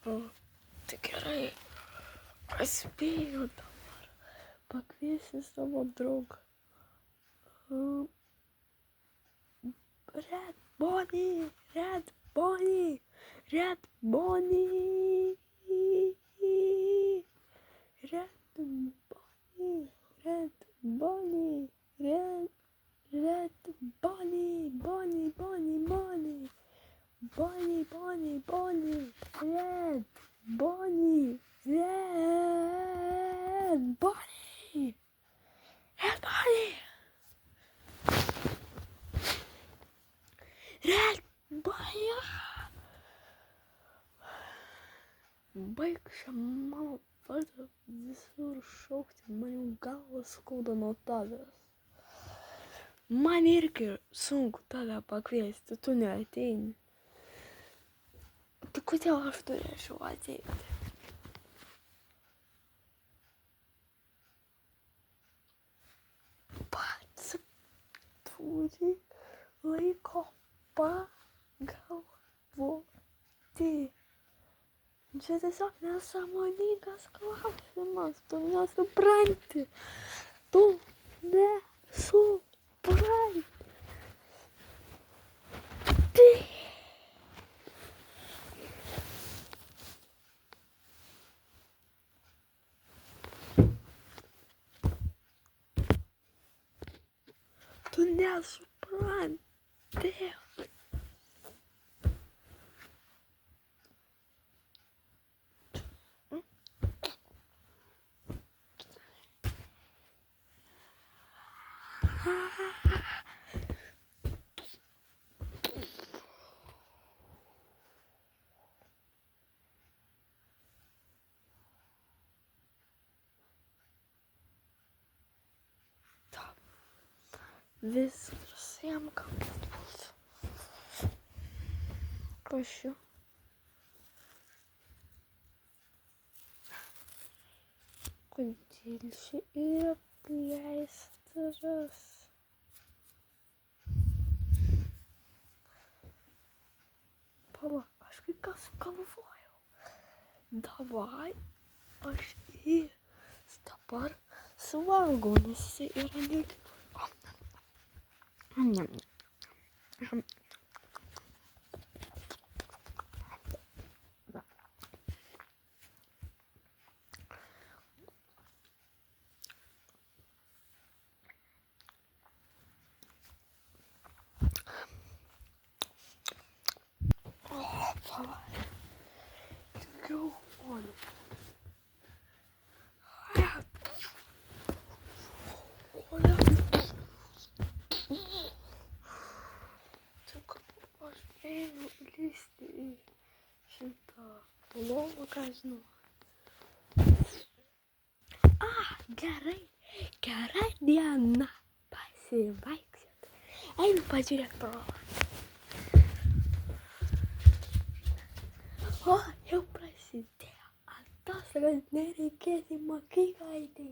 O, tai gerai, aš spėju dabar pakviesti savo draugą. Red Bonnie, Red Bonnie, Red Bonnie, Red Bonnie, Red Bonnie, Red Bonnie, Bonnie, Bonnie, Bonnie, Bonnie, Bonnie, Bonnie, Red Bonnie, Red Bonnie, Red Bonnie, Red Bonnie. Baik šią mano vardą visur šaukti, man jau galva skauda nuo tavęs. Man irgi sunku tave pakviesti, tu neateini. Tai kodėl aš turėčiau ateiti? Pats turi laiko pagalvoti. Čia tiesiog nesąmoningas klausimas, tu nesupranti. Tu nesupranti. Tu nesupranti. Viskas jam galbūt bus. Prašau. Kodėl čia yra pleistras? Pala, aš kai ką sugalvojau. Davai, aš jis dabar suvalgau, nes jis yra negerai. Go on. Aš einu lysti į šitą lovą, ką žinau. Gerai, gera diena pasivaikščioti. Einu pažiūrėt pro. O, jau prasidėjo atostogas, nereikės į mokyklą eiti.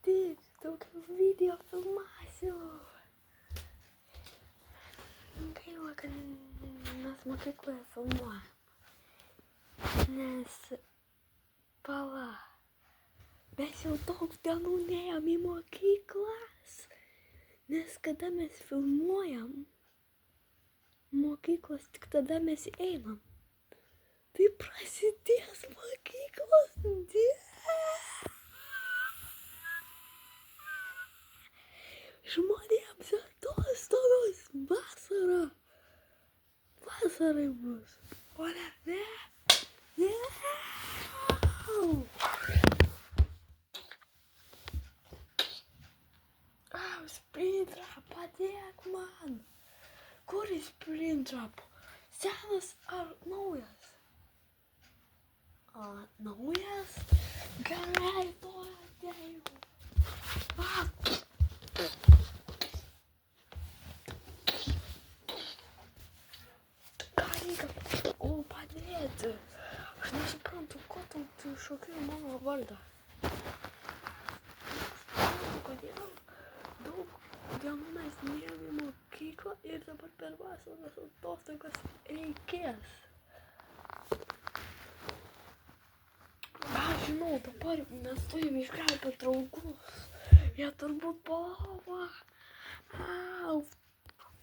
Taip, daugiau video filmasiu. Gaila, kad mes mokykloje filmuojam. Nes, pala, mes jau daug dienų nėjom į mokyklas. Nes kada mes filmuojam mokyklos, tik tada mes einam. Tai prasidės mokyklos žmonėms atostogos vasarai bus. O ne. Sprintrap, padėk man. Kur sprintrap? Senas ar naujas? Naujas? Gerai, to atėjau. Ką reikia? Padėti. Aš nesuprantu, ko tu šokėjai mano vardą. Kodėl daug dienų mes nėjom į mokyklą ir dabar per vasaros atostogas reikės. Žinau, dabar mes turim išgelbėti draugus. Jie turbūt palova. Au.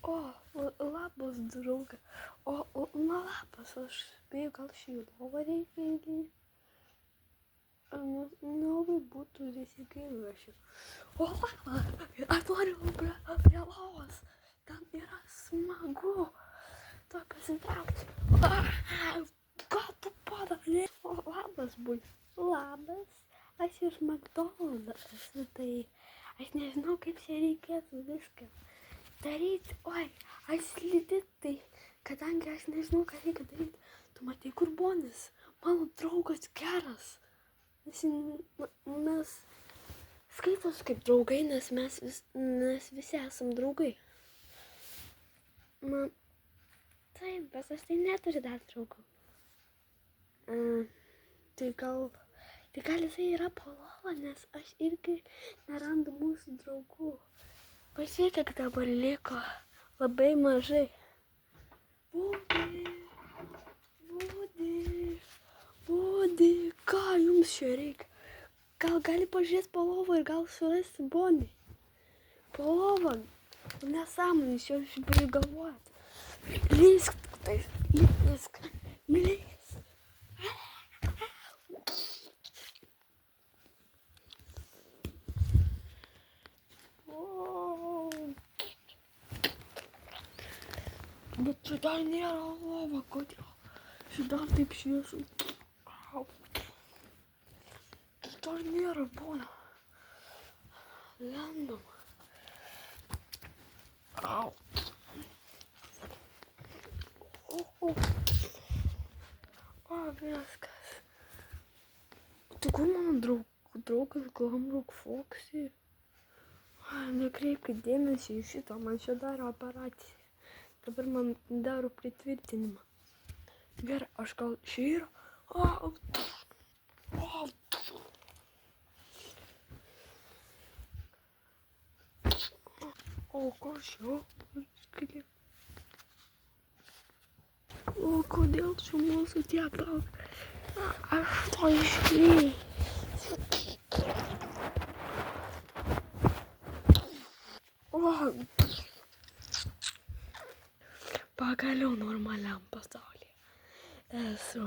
O, labas, draugai. Na labas, aš spėjau, gal šį lovą reikia įlyti. Nelabai būtų rizikinga šį. O, laba, aš noriu prie lovos. Ten yra smagu. Tuo pasitraukti. Ką tu padarė? O, labas, bui. Labas, aš iš McDonald's esu, tai aš nežinau, kaip čia reikėtų viską daryti. Oi, aš slidi, tai kadangi aš nežinau, ką reikia daryti, tu matai, kur Bonis, mano draugas geras. Mes skaitos kaip draugai, nes mes visi esam draugai. Taip, bet aš tai neturiu dar draugų. Tai gal jisai yra po lova, nes aš irgi nerandu mūsų draugų. Pasiekėk dabar liko labai mažai. Būdi, ką jums čia reikia? Gal gali pažiūrėti po lovą ir gal surasti Bonį? Po lovą, nesąmonė, čia aš prigalvojat. Lysk, tai lysk. Bet čia dar nėra lova, kodėl? Čia dar taip šviesu. Au. Čia dar nėra Bona. Lendam. Au. O, viskas. Tu kur mano draugas Glamrock Foxy? Nekreipkit dėmesį į šitą, man čia daro operaciją. Dabar man daro pritvirtinimą. Gerai, aš gal čia yra? O, kas jau? O, kodėl čia mūsų tiek daug? Aš to išlėjau. Pagaliau normaliam pasaulyje esu.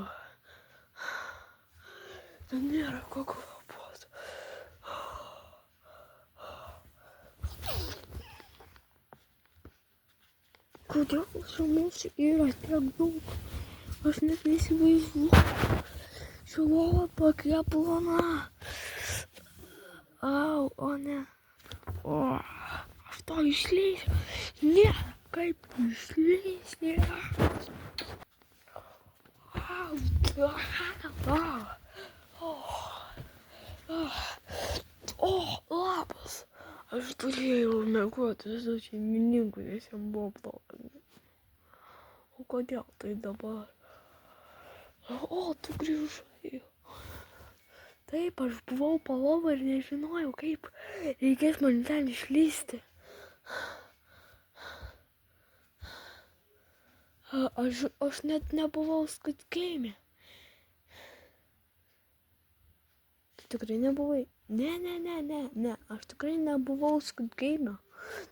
Ten nėra kokio labos. Kodėl čia mūsų yra tiek daug? Aš net neįsivaizduoju. Ši lova tokia plona. Au, o ne. O, aš to išleisiu. Ne, kaip išleisiu. O, labas. Aš turėjau miegoti su šeimininku, nes jam buvo bloga. O kodėl tai dabar? O, tu grįžai. Taip, aš buvau po lova ir nežinojau, kaip reikės man ten išlysti. Aš net nebuvau Squid Game. Tu tikrai nebuvai? Ne, aš tikrai nebuvau Squid Game.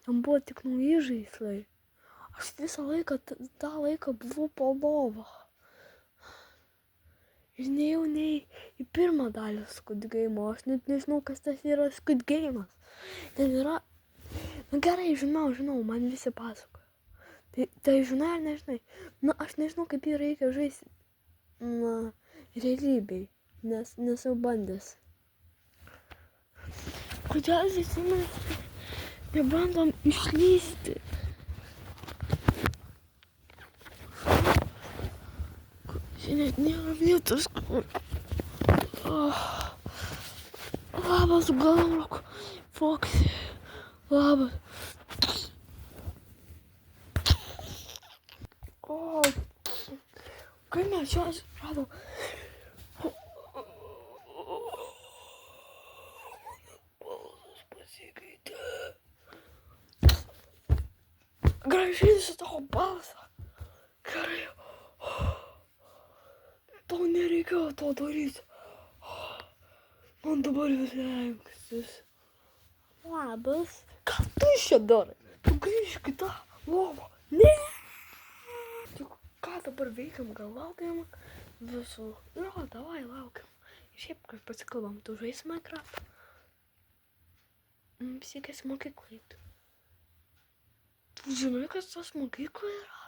Tam buvo tik nauji žaislai. Aš visą laiką, tą laiką buvau po lova. Ir nejau nei į pirmą dalį Squid Game, aš net nežinau, kas tas yra Squid Game'as. Ten yra, gerai, žinau, man visi pasakoja. Tai žinai ar nežinai? Aš nežinau, kaip jį reikia žaisti. Realybėj, nes nesu bandęs. Kodėl visi mes nebandom išlysti? Čia net nėra vietos, kur... Labas, Glamrock Foxy. Labas. O, kaip mes čia radom? Grąžinsiu tavo balsą. Gerai. Tau nereikėjo to daryti. O dabar visai elgsis. Labas. Ką tu čia darai? Tu grįžk į tą lovą. Ne! Tu ką dabar veikiam? Gal laukiam visų? Jo, davai laukiam. Ir šiaip, kai pasikalbam, tu žaisi Minecraft? Sikės mokyklai. Tu žinai, kas tas mokykla yra?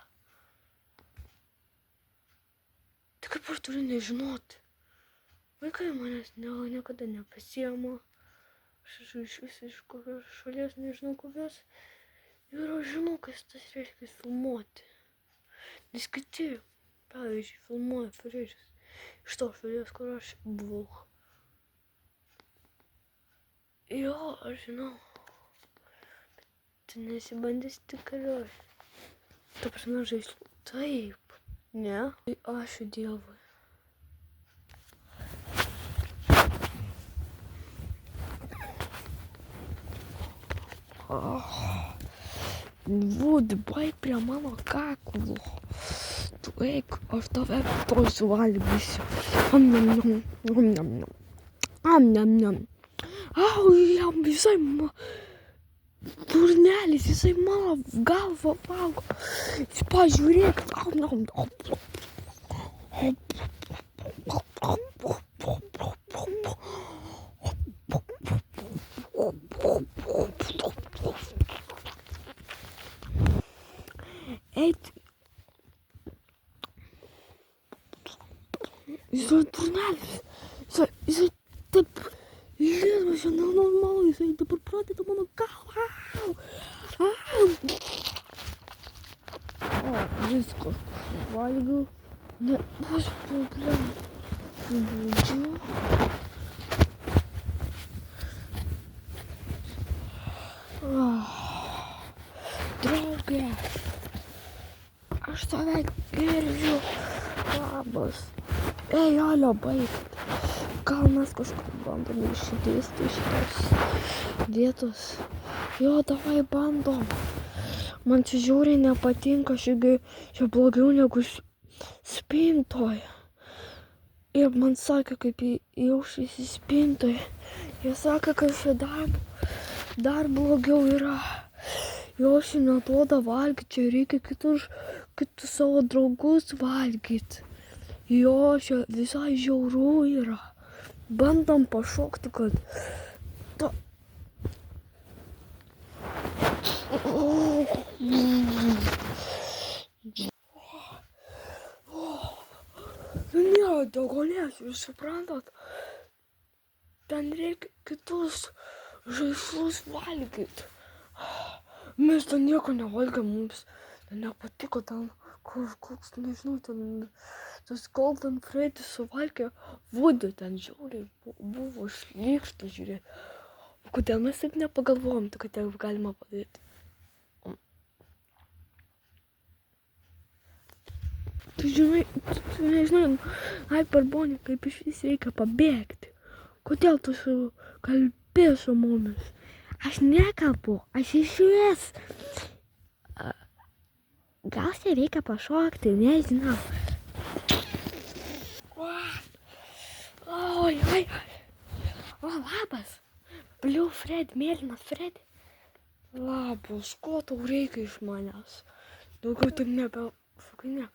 Tai kaip aš turiu nežinoti? Vaikai manęs niekada nepasiema. Aš iš kokios šalies nežinau kokios. Ir aš žinau, kas tas reiškia filmuoti. Nes kiti, pavyzdžiui, filmuoja Paryžius. Iš tos šalies, kur aš buvau. Jo, aš žinau. Bet tu nesibandys tik kariuoju. Ta prasme, žaislų. Taip. Ne? Tai ačiū Dievui. Vūdi, baik prie mano kaklo. Tu eik, aš tave toj suvalgysiu. Au, jam visai burnelis, jisai mano galvą valgo. Jūs pažiūrėk. Eit. Jisai burnelis. Jisai taip. Jėzus, čia nenormalu, jisai dabar pradeda mano galvą. O, viskas. Valgiau. Nebus problemų. Budžiu. Draugė. Aš tave girdžiu. Labas. Ei, alio, baigt. Gal mes kažkur bandom išsidėsti iš šitos vietos. Jo, davai bandom. Man čia žiauriai nepatinka, čia blogiau negu spintoj. Ir man sakė, kaip jaučiasi spintoj. Jie sakė, kad čia dar blogiau yra. Jo, čia neduoda valgyti, čia reikia kitus savo draugus valgyti. Jo, čia visai žiauru yra. Bandom pašokti, kad... Nėra degonės, jūs suprantat? Ten reikia kitus žaislus valgyti. Mes ten nieko nevalgėm, mums ten nepatiko, ten kažkoks, nežinau, ten tas Golden Freddy suvalgė Woody, ten žiauriai buvo šlykšta žiūrėti. Kodėl mes taip nepagalvojom, kad taip galima padaryti? Tu žinai, tu nežinai, Hyperbonic, kaip iš vis reikia pabėgti. Kodėl tu kalbė su mumis? Aš nekalbu, aš iš vis. Gal čia reikia pašokti, nežinau. Oi. O, labas. Blue Freddy, mėlynas Freddy. Labas, ko tau reikia iš manęs? Daugiau taip nebesakai.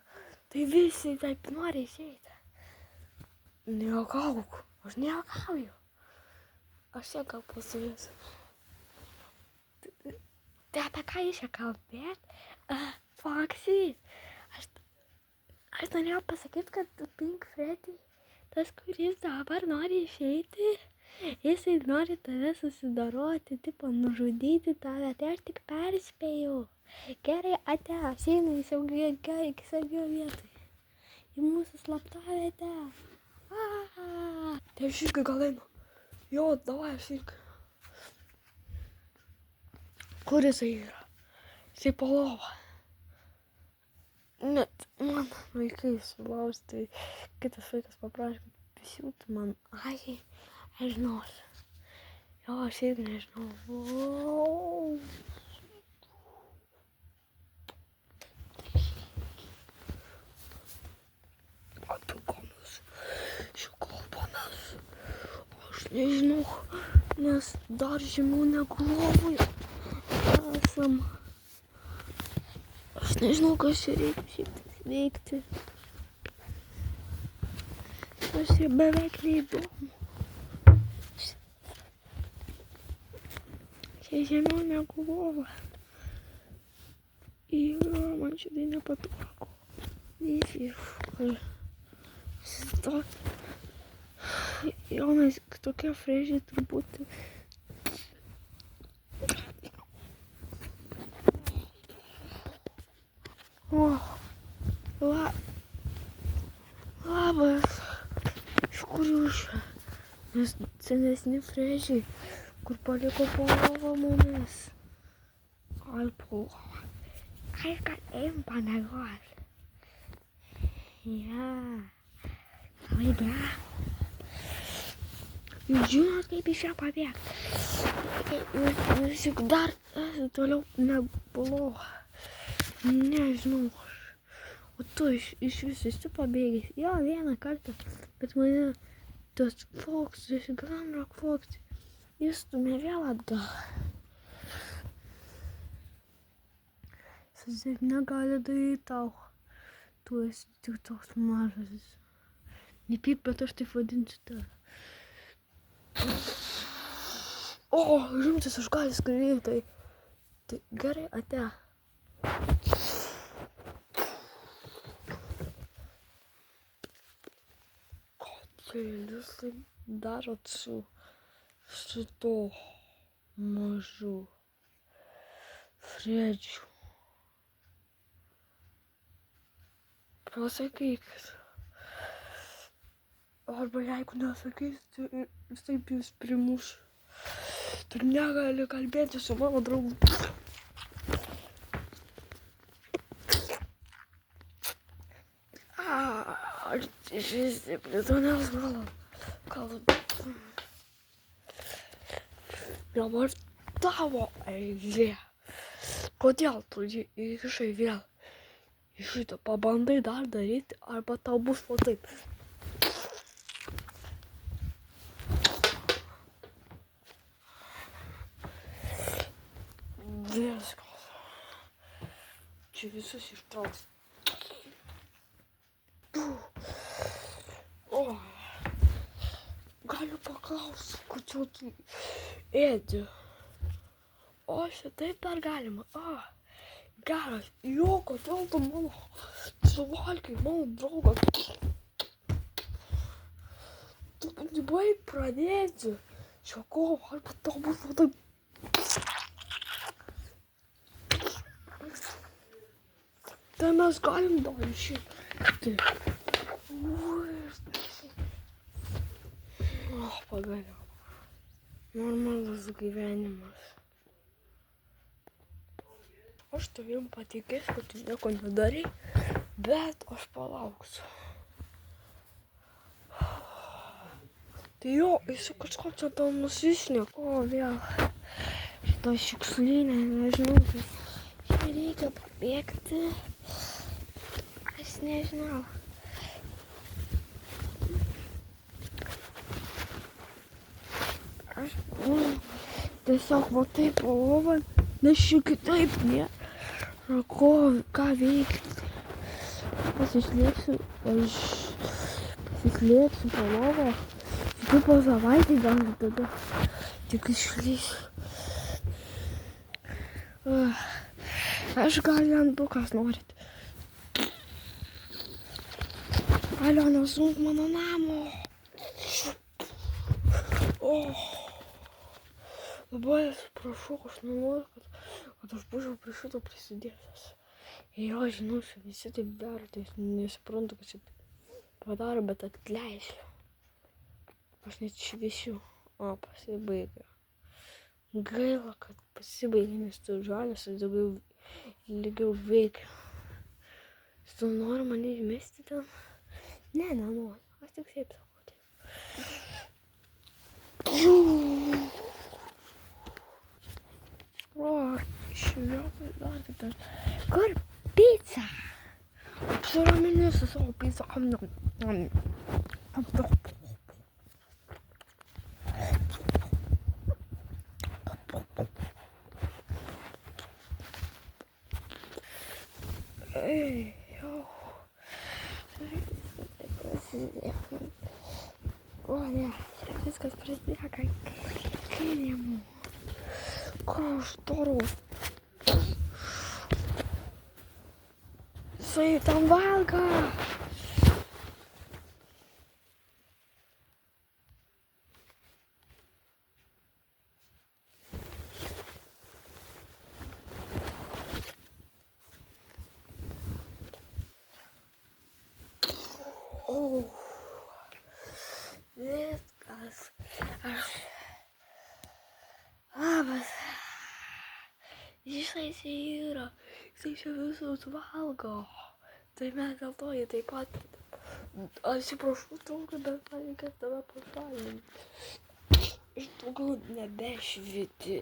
Tai visi taip nori išeiti. Nejuokauk, aš nejuokauju. Aš čia gal pasuvės. Tai apie ką jūs čia kalbėt? Foxy, aš norėjau pasakyti, kad Pink Freddy, tas, kuris dabar nori išeiti, jisai nori tave susidoroti, tipo nužudyti tave, tai aš tik perspėjau. Gerai, ate, eina į saugią vietą. Į mūsų slaptavietę. Tai aš irgi gal einu. Jo, davai, aš irgi. Kur jisai yra? Jisai po lovą. Net man vaikai sulaužti, kitas vaikas paprašė, kad pasiūtų man. Ai, aš noriu. Jo, aš irgi nežinau. Apie ką mes čia kalbamės? Aš nežinau, nes dar žemiau negu lovoje esam. Aš nežinau, kas čia reikia šiek veikti. Aš čia beveik neįdomu. Čia žemiau negu lova. Ir man šitai nepatogu. Jo, mes tokie frežiai turbūt. O, labas. Iš kur jūs? Mes senesni frežiai, kur paliko po lova mumis. Ai, po lova. Ai, kad eim pamiegot. Ja, labai bra. Jūs žinot, kaip iš čia pabėgti. Jūs juk dar toliau nebuvo. Nežinau. O tu iš vis esi pabėgęs. Jo, vieną kartą. Bet mane tas Foxas, Glamrock Fox, jis stumė vėl atgal. Jis taip negali daryti tau. Tu esi tik toks mažas. Nepyk, bet aš taip vadinsiu tave. O, rimtas, aš gali skraidyti. Tai gerai, ate. Ką tai jūs darot su to mažu Fredžiu? Pasakykit. Arba jeigu nesakysite, vis taip jūs primuš. Tu negali kalbėti su mano draugu. Aš iš vis prie nes kalbu. Dabar tavo eilė. Kodėl tu išai vėl? Šitą pabandai dar daryti, arba tau bus o taip. Viskas. Čia visus ištrauks. O, galiu paklausti, kodėl tu ėdi. O, šitaip dar galima. O. Geras, jo, kodėl tu mano suvalgai, mano draugą. Tu nebuvai pradėti šio kovo, arba tau bus taip. Tai mes galim dar išėti. O, pagaliau. Normalus gyvenimas. Aš tavim patikėsiu, kad tu nieko nedarai, bet aš palauksiu. Tai jo, jis kažko čia tau nusišneka. O, vėl šito šiukšlinė, nežinau, čia reikia pabėgti. Aš nežinau. Aš tiesiog va taip lovą, nes čia kitaip nėra. Ką veikti? Pasislėpsiu po lovą. Tik po savaitę gal tada tik išlysiu. Aš gal lendu, kas norit. Alio, nesunk mano namo. Labai atsiprašau, aš nenoriu, kad aš būčiau prie šito prisidėjęs. Ir jo, žinau, visi taip daro, tai nesuprantu, kad šitą padaro, bet atleisiu. Aš net šviesiu. O, pasibaigė. Gaila, kad pasibaigė, nes tu žalias, aš daugiau lygiau veikia. Tu nori mane įmesti ten? Ne, nenoriu. Aš tik taip sakau. O, šviepai dar kitas. Kur pizza? Apsiraminėsiu savo pizzą. Ей, Olha, viskas prasidėjo, kai kaimų. Ką aš darau? Jisai tam valgo. Viskas. Labas. Jisai yra. Jisai čia visus valgo. Tai mes dėl to jį taip pat. Atsiprašau, trunka, bet man reikės tave pašalinti. Iš daugiau nebešviti.